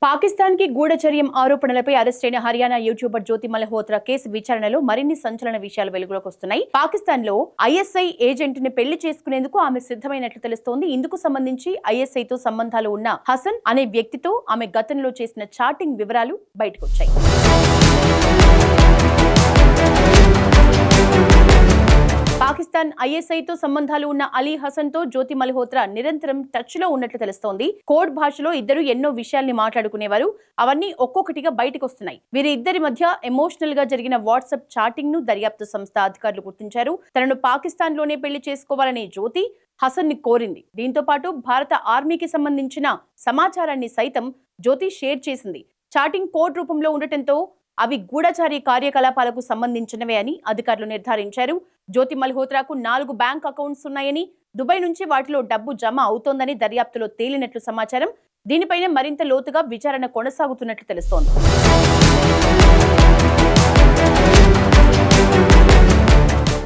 పాకిస్తాన్ కి గూఢచర్యం ఆరోపణలపై అరెస్ట్ అయిన హర్యానా యూట్యూబర్ జ్యోతి మల్హోత్రా కేసు విచారణలో మరిన్ని సంచలన విషయాలు వెలుగులోకి వస్తున్నాయి. పాకిస్తాన్ లో ఐఎస్ఐ ఏజెంట్ ని పెళ్లి చేసుకునేందుకు ఆమె సిద్ధమైనట్లు తెలుస్తోంది. ఇందుకు సంబంధించి ఐఎస్ఐ తో సంబంధాలు ఉన్న హసన్ అనే వ్యక్తితో ఆమె గతంలో చేసిన చాటింగ్ వివరాలు బయటకొచ్చాయి. పాకిస్తాన్ ఐఎస్ఐతో సంబంధాలు ఉన్న అలీ హసన్ తో జ్యోతి మల్హోత్రా నిరంతరం టచ్ లో ఉన్నట్లు తెలుస్తోంది. కోడ్ భాషలో ఇద్దరు ఎన్నో విషయాల్ని మాట్లాడుకునేవారు. అవన్నీ ఒక్కొక్కటిగా బయటకు వస్తున్నాయి. వీరి ఇద్దరి మధ్య ఎమోషనల్ గా జరిగిన వాట్సాప్ చాటింగ్ ను దర్యాప్తు సంస్థ అధికారులు గుర్తించారు. తనను పాకిస్తాన్ లోనే పెళ్లి చేసుకోవాలనే జ్యోతి హసన్ ని కోరింది. దీంతో పాటు భారత ఆర్మీకి సంబంధించిన సమాచారాన్ని సైతం జ్యోతి షేర్ చేసింది. చాటింగ్ కోడ్ రూపంలో ఉండటంతో అవి గూఢచారి కార్యకలాపాలకు సంబంధించినవే అని అధికారులు నిర్ధారించారు. జ్యోతి మల్హోత్రాకు 4 బ్యాంక్ అకౌంట్స్ ఉన్నాయని, దుబాయ్ నుంచి వాటిలో డబ్బు జమ అవుతోందని దర్యాప్తులో తేలినట్లు సమాచారం. దీనిపైనే మరింత లోతుగా విచారణ కొనసాగుతున్నట్లు తెలుస్తోంది.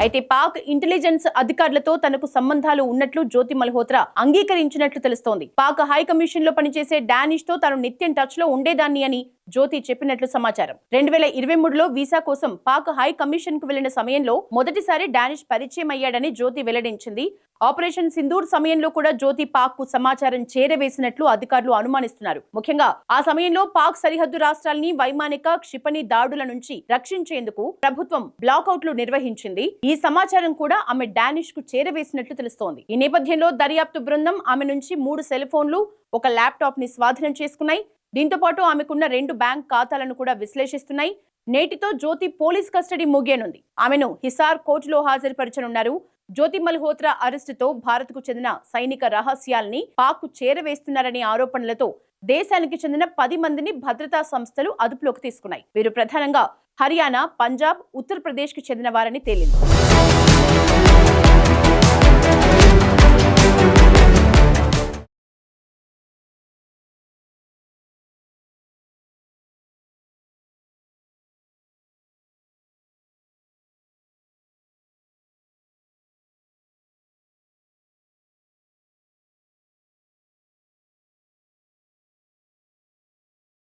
అయితే పాక్ ఇంటెలిజెన్స్ అధికారులతో తనకు సంబంధాలు ఉన్నట్లు జ్యోతి మల్హోత్రా అంగీకరించినట్లు తెలుస్తోంది. పాక్ హై కమిషన్ లో పనిచేసే డానిష్ తో తాను నిత్యం టచ్ లో ఉండేదాన్ని అని జ్యోతి చెప్పినట్లు సమాచారం. 2023లో వీసా కోసం పాక్ హై కమిషన్ కు వెళ్లిన సమయంలో మొదటిసారి డానిష్ పరిచయం అయ్యాడని జ్యోతి వెల్లడించింది. ఆపరేషన్ సింధూర్ సమయంలో కూడా జ్యోతి పాక్ కు సమాచారం చేరవేసినట్లు అధికారులు అనుమానిస్తున్నారు. ముఖ్యంగా ఆ సమయంలో పాక్ సరిహద్దు రాష్ట్రాల్ని వైమానిక క్షిపణి దాడుల నుంచి రక్షించేందుకు ప్రభుత్వం బ్లాకౌట్లు నిర్వహించింది. ఈ సమాచారం కూడా ఆమె డానిష్ కు చేరవేసినట్లు తెలుస్తోంది. ఈ నేపథ్యంలో దర్యాప్తు బృందం ఆమె నుంచి 3 సెల్ ఫోన్లు, ఒక ల్యాప్టాప్ ని స్వాధీనం చేసుకున్నాయి. దీంతో పాటు ఆమెకున్న 2 బ్యాంక్ ఖాతాలను కూడా విశ్లేషిస్తున్నాయి. నేటితో జ్యోతి పోలీస్ కస్టడీ ముగియనుంది. ఆమెను హిసార్ కోర్టులో హాజరుపరచనున్నారు. జ్యోతి మల్హోత్రా అరెస్టుతో భారత్ కు చెందిన సైనిక రహస్యాల్ని పాక్ కు చేరవేస్తున్నారనే ఆరోపణలతో దేశానికి చెందిన 10 మందిని భద్రతా సంస్థలు అదుపులోకి తీసుకున్నాయి. వీరు ప్రధానంగా హర్యానా, పంజాబ్, ఉత్తరప్రదేశ్ కి చెందిన వారని తేలింది.